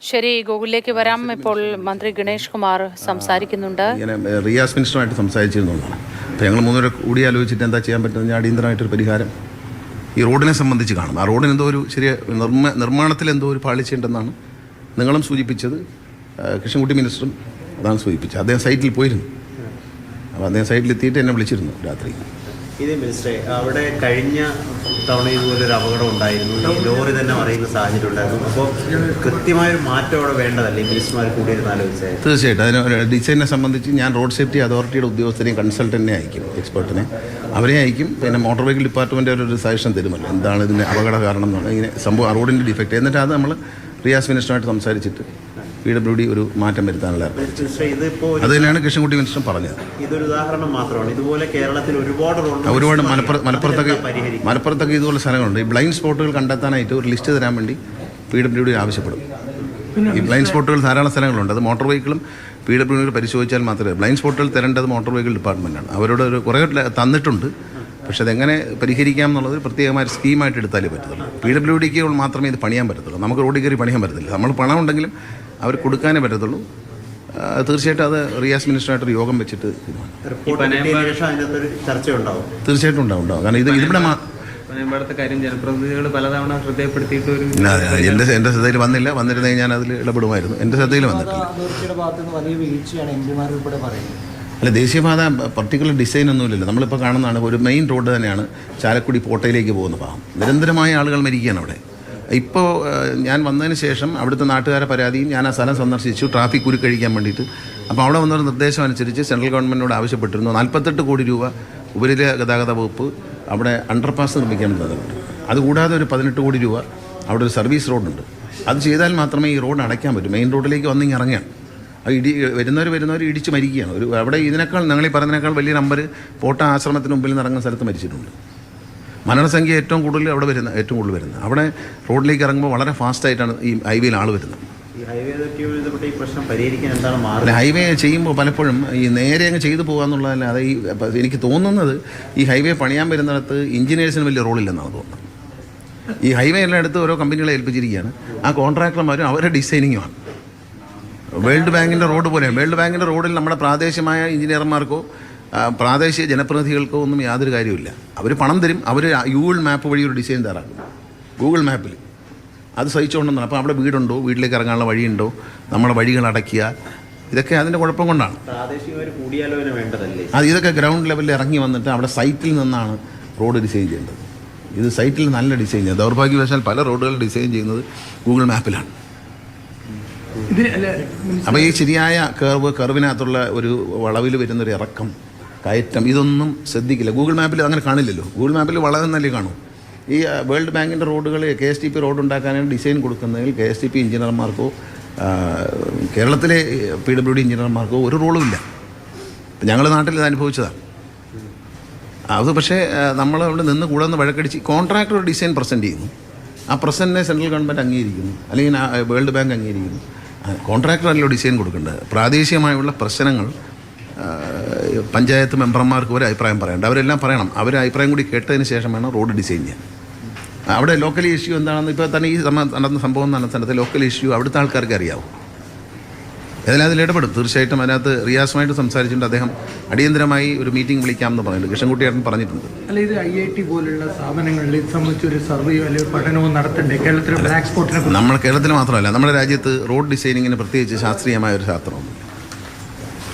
ശരി, ഗൂഗിളിലേക്ക് വരാം. ഇപ്പോൾ മന്ത്രി ഗണേഷ് കുമാർ സംസാരിക്കുന്നുണ്ട്. ഇങ്ങനെ റിയാസ് മിനിസ്റ്ററുമായിട്ട് സംസാരിച്ചിരുന്നതാണ്. അപ്പോൾ ഞങ്ങൾ മൂന്നുപേരെ കൂടി ആലോചിച്ചിട്ട് എന്താ ചെയ്യാൻ പറ്റുന്നത്, അടിയന്തരമായിട്ടൊരു പരിഹാരം ഈ റോഡിനെ സംബന്ധിച്ച് കാണും. ആ റോഡിന് എന്തോ ഒരു ചെറിയ നിർമ്മാണത്തിൽ എന്തോ ഒരു പാളിച്ചുണ്ടെന്നാണ് നിങ്ങളും സൂചിപ്പിച്ചത്, കൃഷ്ണൻകുട്ടി മിനിസ്റ്ററും അതാണ് സൂചിപ്പിച്ചത്. അദ്ദേഹം സൈറ്റിൽ പോയിരുന്നു. അപ്പോൾ അദ്ദേഹം സൈറ്റിലെത്തിയിട്ട് എന്നെ വിളിച്ചിരുന്നു രാത്രി. ഇതേ മിനിസ്റ്ററെ, അവിടെ കഴിഞ്ഞ തവണ ഇതുപോലൊരു അപകടം ഉണ്ടായിരുന്നു, ഈ ലോറി തന്നെ മറിയുന്ന സാഹചര്യം ഉണ്ടായിരുന്നു. അപ്പോൾ കൃത്യമായൊരു മാറ്റം അവിടെ വേണ്ടതല്ലേ മിനിസ്റ്റർമാർ കൂടിയിരുന്ന് ആലോചിച്ചത്? തീർച്ചയായിട്ടും അതിന് ഡിസൈനെ സംബന്ധിച്ച് ഞാൻ റോഡ് സേഫ്റ്റി അതോറിറ്റിയുടെ ഉദ്യോഗസ്ഥരെയും കൺസൾട്ടൻറ്റിനെ അയക്കും, എക്സ്പേർട്ടിനെ അവരെ അയക്കും. പിന്നെ മോട്ടോർ വെഹിക്കിൾ ഡിപ്പാർട്ട്മെൻറ്റ് ഒരു സജഷൻ തരുമല്ലോ, എന്താണ് ഇതിൻ്റെ അപകട കാരണം എന്നാണ് ഇങ്ങനെ സംഭവം റോഡിൻ്റെ ഡിഫക്റ്റ്. എന്നിട്ട് അത് നമ്മൾ റിയാസ് മിനിസ്റ്ററുമായിട്ട് സംസാരിച്ചിട്ട് PWD ഒരു മാറ്റം വരുത്താനുള്ള അത് തന്നെയാണ് കൃഷ്ണൻകുട്ടി മിനിസ്റ്റർ പറഞ്ഞത്. ഇതൊരു ഉദാഹരണം മാത്രമാണ്. ഇതുപോലെ കേരളത്തിൽ ഒരുപാട് മലപ്പുറത്തൊക്കെ ഇതുപോലെ സ്ഥലങ്ങളുണ്ട്. ഈ ബ്ലൈൻഡ് സ്പോട്ടുകൾ കണ്ടെത്താനായിട്ട് ഒരു ലിസ്റ്റ് തരാൻ വേണ്ടി PWD ആവശ്യപ്പെടും. ഈ ബ്ലൈൻഡ് സ്പോട്ടുകൾ ധാരാളം സ്ഥലങ്ങളുണ്ട്. അത് മോട്ടോർ വെഹിക്കിളും PWD പരിശോധിച്ചാൽ മാത്രമേ ബ്ലൈൻഡ് സ്പോട്ടുകൾ തരേണ്ടത് മോട്ടോർ വെഹിക്കിൾ ഡിപ്പാർട്ട്മെൻറ്റാണ്. അവരോട് ഒരു കുറേ തന്നിട്ടുണ്ട്. പക്ഷെ അതെങ്ങനെ പരിഹരിക്കാം എന്നുള്ളത് പ്രത്യേകമായ സ്കീമായിട്ട് എടുത്താലേ പറ്റത്തുള്ളൂ. PWDക്ക് മാത്രമേ ഇത് പണിയാൻ പറ്റത്തുള്ളൂ. നമുക്ക് റോഡിൽ കയറി പണിയാൻ പറ്റത്തില്ല. നമ്മൾ പണം ഉണ്ടെങ്കിലും അവർ കൊടുക്കാനേ പറ്റത്തുള്ളൂ. തീർച്ചയായിട്ടും അത് റിയാസ് മിനിസ്റ്ററായിട്ടൊരു യോഗം വെച്ചിട്ട് തീർച്ചയായിട്ടും ഉണ്ടാവും. കാരണം ഇത് ഇവിടെ ജനപ്രതിനിധികൾ പലതവണ ശ്രദ്ധപ്പെടുത്തിയിട്ട് എൻ്റെ ശ്രദ്ധയിൽ വന്നിരുന്നെങ്കിൽ ഞാൻ അതിൽ ഇടപെടുമായിരുന്നു. എൻ്റെ ശ്രദ്ധയിൽ വന്നിട്ടില്ല. അല്ല, ദേശീയപാത പർട്ടിക്കുലർ ഡിസൈൻ ഒന്നുമില്ലല്ലോ. നമ്മളിപ്പോൾ കാണുന്നതാണ് ഒരു മെയിൻ റോഡ് തന്നെയാണ് ചാലക്കുടി പോട്ടയിലേക്ക് പോകുന്ന ഭാഗം. നിരന്തരമായ ആളുകൾ മരിക്കുകയാണ് അവിടെ. ഇപ്പോൾ ഞാൻ വന്നതിന് ശേഷം അവിടുത്തെ നാട്ടുകാരെ പരാതിയും ഞാൻ ആ സ്ഥലം സന്ദർശിച്ചു, ട്രാഫിക് കുരുക്കഴിക്കാൻ വേണ്ടിയിട്ട്. അപ്പോൾ അവിടെ വന്നൊരു നിർദ്ദേശം അനുസരിച്ച് സെൻട്രൽ ഗവൺമെൻറ്റിനോട് ആവശ്യപ്പെട്ടിരുന്നു 48 കോടി രൂപ ഉപരിതല ഗതാഗത വകുപ്പ് അവിടെ അണ്ടർപാസ് നിർമ്മിക്കാൻ തന്നിട്ടുണ്ട്. അതുകൂടാതെ ഒരു 18 കോടി രൂപ അവിടെ ഒരു സർവീസ് റോഡുണ്ട്. അത് ചെയ്താൽ മാത്രമേ ഈ റോഡ് അടയ്ക്കാൻ പറ്റൂ. മെയിൻ റോഡിലേക്ക് വന്നിങ്ങ് ഇറങ്ങുകയാണ്. അത് വരുന്നവർ ഇടിച്ച് മരിക്കുകയാണ്. ഒരു അവിടെ ഇതിനേക്കാൾ ഞങ്ങൾ ഈ പറഞ്ഞതിനേക്കാൾ വലിയ നമ്പർ പോട്ട ആശ്രമത്തിന് മുമ്പിൽ നിന്ന് ഇറങ്ങുന്ന സ്ഥലത്ത് മരിച്ചിട്ടുണ്ട്. മരണസംഖ്യ ഏറ്റവും കൂടുതൽ വരുന്നത് അവിടെ റോഡിലേക്ക് ഇറങ്ങുമ്പോൾ വളരെ ഫാസ്റ്റായിട്ടാണ് ഈ ഹൈവേയിൽ ആൾ വരുന്നത്. അല്ല, ഹൈവേ ചെയ്യുമ്പോൾ പലപ്പോഴും ഈ നേരെ അങ്ങ് ചെയ്തു പോകാമെന്നുള്ളതല്ല. അത് എനിക്ക് തോന്നുന്നത് ഈ ഹൈവേ പണിയാൻ വരുന്നിടത്ത് എഞ്ചിനീയേഴ്സിന് വലിയ റോളില്ലെന്നാണ് തോന്നുന്നത്. ഈ ഹൈവേ എല്ലായിടത്തും ഓരോ കമ്പനികളെ ഏൽപ്പിച്ചിരിക്കുകയാണ്. ആ കോൺട്രാക്ടർമാരും അവരുടെ ഡിസൈനിങ്ങുമാണ്. വേൾഡ് ബാങ്കിൻ്റെ റോഡ് പോലെയാണ്. വേൾഡ് ബാങ്കിൻ്റെ റോഡിൽ നമ്മുടെ പ്രാദേശികമായ എഞ്ചിനീയർമാർക്കോ പ്രാദേശിക ജനപ്രതിനിധികൾക്കോ ഒന്നും യാതൊരു കാര്യമില്ല. അവർ പണം തരും, അവർ ഗൂഗിൾ മാപ്പ് വഴി ഒരു ഡിസൈൻ തയ്യാറാക്കും. ഗൂഗിൾ മാപ്പിൽ അത് സഹിച്ചുകൊണ്ടെന്നാണ്. അപ്പോൾ അവിടെ വീടുണ്ടോ, വീട്ടിലേക്ക് ഇറങ്ങാനുള്ള വഴിയുണ്ടോ, നമ്മുടെ വഴികൾ അടയ്ക്കുക, ഇതൊക്കെ അതിൻ്റെ കുഴപ്പം കൊണ്ടാണ്. അത് ഇതൊക്കെ ഗ്രൗണ്ട് ലെവലിൽ ഇറങ്ങി വന്നിട്ട് അവിടെ സൈറ്റിൽ നിന്നാണ് റോഡ് ഡിസൈൻ ചെയ്യേണ്ടത്. ഇത് സൈറ്റിൽ നല്ല ഡിസൈൻ ചെയ്യുന്നത്. ദൗർഭാഗ്യവശാൽ പല റോഡുകൾ ഡിസൈൻ ചെയ്യുന്നത് ഗൂഗിൾ മാപ്പിലാണ്. അപ്പോൾ ഈ ശരിയായ കർവിനകത്തുള്ള ഒരു വളവിൽ വരുന്നൊരു ഇറക്കം, കയറ്റം, ഇതൊന്നും ശ്രദ്ധിക്കില്ല. ഗൂഗിൾ മാപ്പിൽ അങ്ങനെ കാണില്ലല്ലോ. ഗൂഗിൾ മാപ്പിൽ വളവെന്നല്ലേ കാണും. ഈ വേൾഡ് ബാങ്കിൻ്റെ റോഡുകൾ KSTP റോഡ് ഉണ്ടാക്കാനാണ് ഡിസൈൻ കൊടുക്കുന്നതിൽ KSTP എഞ്ചിനീയർമാർക്കോ കേരളത്തിലെ PWD എഞ്ചിനീയർമാർക്കോ ഒരു റോളുമില്ല. ഞങ്ങൾ നാട്ടിൽ ഇത് അനുഭവിച്ചതാണ്. അത് പക്ഷേ നമ്മൾ അവിടെ നിന്ന് കൂടെ നിന്ന് വഴക്കടിച്ച് കോൺട്രാക്ടർ ഒരു ഡിസൈൻ പ്രസൻറ്റ് ചെയ്യുന്നു. ആ പ്രസൻറ്റിനെ സെൻട്രൽ ഗവൺമെൻറ് അംഗീകരിക്കുന്നു, അല്ലെങ്കിൽ വേൾഡ് ബാങ്ക് അംഗീകരിക്കുന്നു. കോൺട്രാക്ടറല്ലോ ഡിസൈൻ കൊടുക്കേണ്ടത്. പ്രാദേശികമായുള്ള പ്രശ്നങ്ങൾ പഞ്ചായത്ത് മെമ്പർമാർക്ക് ഒരു അഭിപ്രായം പറയേണ്ട. അവരെല്ലാം പറയണം. അവരെ അഭിപ്രായം കൂടി കേട്ടതിന് ശേഷം വേണം റോഡ് ഡിസൈൻ ചെയ്യാൻ. അവിടെ ലോക്കൽ ഇഷ്യൂ എന്താണെന്ന് ഇപ്പോൾ തന്നെ ഈ നടന്ന സംഭവം നടന്ന സ്ഥലത്ത് ലോക്കൽ ഇഷ്യൂ അവിടുത്തെ ആൾക്കാർക്ക് അറിയാവും. ഏതായാലും അതിൽ ഇടപെടും. തീർച്ചയായിട്ടും അതിനകത്ത് റിയാസുമായിട്ട് സംസാരിച്ചിട്ടുണ്ട്. അദ്ദേഹം അടിയന്തരമായി ഒരു മീറ്റിംഗ് വിളിക്കാമെന്ന് പറയുന്നുണ്ട്. കൃഷ്ണൻകുട്ടിയേട്ടൻ പറഞ്ഞിട്ടുണ്ട്. അല്ല, ഇത് IIT പോലുള്ള സ്ഥാപനങ്ങളിൽ ഇത് സംബന്ധിച്ചൊരു സർവേയോ അല്ലെങ്കിൽ പഠനവും നടത്തണ്ടേ? കേരളത്തിലെ ബ്ലാക്ക് സ്പോട്ടിനെ നമ്മൾ കേരളത്തിൽ മാത്രമല്ല, നമ്മുടെ രാജ്യത്ത് റോഡ് ഡിസൈനിങ്ങിന് പ്രത്യേകിച്ച് ശാസ്ത്രീയമായ ഒരു ശാസ്ത്രമുണ്ട്.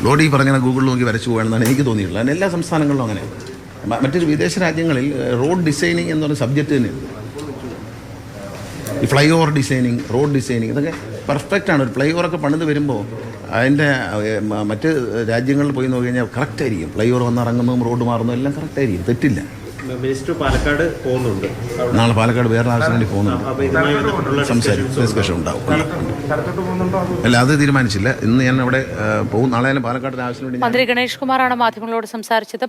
റോഡ് ഈ പറഞ്ഞാൽ ഗൂഗിളിൽ നോക്കി വരച്ചു പോകണമെന്നാണ് എനിക്ക് തോന്നിയിട്ടുള്ളത്. അതിന് എല്ലാ സംസ്ഥാനങ്ങളിലും അങ്ങനെ. മറ്റൊരു വിദേശ രാജ്യങ്ങളിൽ റോഡ് ഡിസൈനിങ് എന്ന് പറയുന്ന സബ്ജക്റ്റ് തന്നെയുണ്ട്. ഈ fly over designing, road designing, ഇതൊക്കെ പെർഫെക്റ്റാണ്. ഒരു ഫ്ലൈ ഓവറൊക്കെ പണിത് വരുമ്പോൾ അതിൻ്റെ മറ്റ് രാജ്യങ്ങളിൽ പോയി നോക്കി കഴിഞ്ഞാൽ കറക്റ്റായിരിക്കും. ഫ്ലൈ ഓവർ വന്നിറങ്ങുന്നതും റോഡ് മാറുന്നതും എല്ലാം കറക്റ്റായിരിക്കും, തെറ്റില്ല. മിനിസ്റ്റർ പാലക്കാട് പോകുന്നുണ്ട്. നാളെ പാലക്കാട് വേറെ ആവശ്യം വേണ്ടി പോകുന്നുണ്ട്. സംസാരിക്കും, ഡിസ്കഷൻ ഉണ്ടാവും. അല്ല, അത് തീരുമാനിച്ചില്ല. ഇന്ന് ഞാൻ അവിടെ പോകും. നാളെ പാലക്കാട് ആവശ്യം വേണ്ടി. മന്ത്രി ഗണേഷ് കുമാറാണ് മാധ്യമങ്ങളോട് സംസാരിച്ചത്.